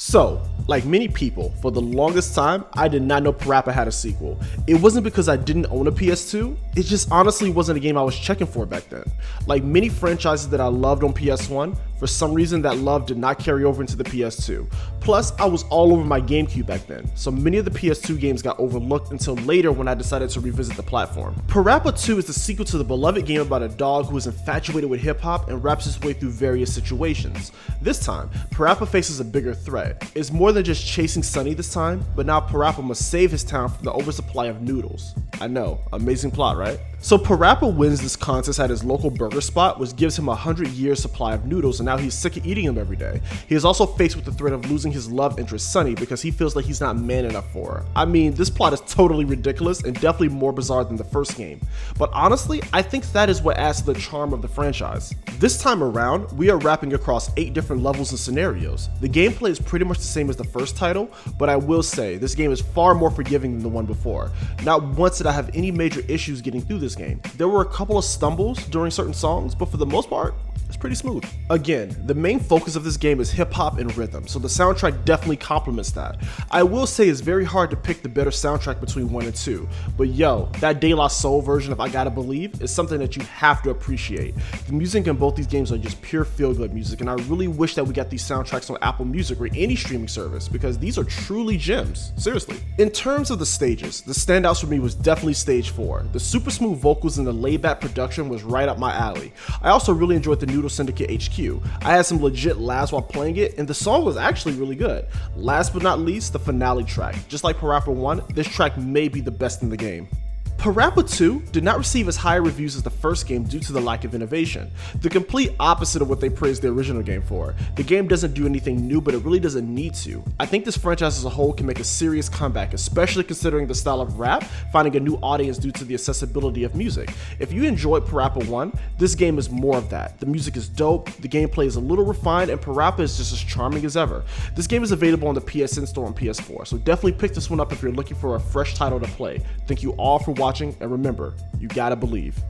So, like many people, for the longest time, I did not know PaRappa had a sequel. It wasn't because I didn't own a PS2, it just honestly wasn't a game I was checking for back then. Like many franchises that I loved on PS1, for some reason that love did not carry over into the PS2. Plus, I was all over my GameCube back then, so many of the PS2 games got overlooked until later when I decided to revisit the platform. PaRappa 2 is the sequel to the beloved game about a dog who is infatuated with hip-hop and raps his way through various situations. This time, PaRappa faces a bigger threat. It's more than just chasing Sunny this time, but now PaRappa must save his town from the oversupply of noodles. I know, amazing plot, right? So PaRappa wins this contest at his local burger spot, which gives him a 100-year supply of noodles, and now he's sick of eating them every day. He is also faced with the threat of losing his love interest Sunny because he feels like he's not man enough for her. I mean, this plot is totally ridiculous and definitely more bizarre than the first game. But honestly, I think that is what adds to the charm of the franchise. This time around, we are rapping across 8 different levels and scenarios. The gameplay is pretty much the same as the first title, but I will say, this game is far more forgiving than the one before. Not once did I have any major issues getting through this game. There were a couple of stumbles during certain songs, but for the most part, it's pretty smooth. Again, the main focus of this game is hip-hop and rhythm, so the soundtrack definitely complements that. I will say it's very hard to pick the better soundtrack between 1 and 2, but yo, that De La Soul version of I Gotta Believe is something that you have to appreciate. The music in both these games are just pure feel-good music, and I really wish that we got these soundtracks on Apple Music or any streaming service, because these are truly gems, seriously. In terms of the stages, the standouts for me was definitely Stage 4. The super smooth vocals and the laid-back production was right up my alley. I also really enjoyed the Noodle Syndicate HQ. I had some legit laughs while playing it, and the song was actually really good. Last but not least, the finale track. Just like PaRappa 1, this track may be the best in the game. PaRappa 2 did not receive as high reviews as the first game due to the lack of innovation. The complete opposite of what they praised the original game for. The game doesn't do anything new, but it really doesn't need to. I think this franchise as a whole can make a serious comeback, especially considering the style of rap finding a new audience due to the accessibility of music. If you enjoyed PaRappa 1, this game is more of that. The music is dope, the gameplay is a little refined, and PaRappa is just as charming as ever. This game is available on the PSN store on PS4, so definitely pick this one up if you're looking for a fresh title to play. Thank you all for watching, and remember, you gotta believe.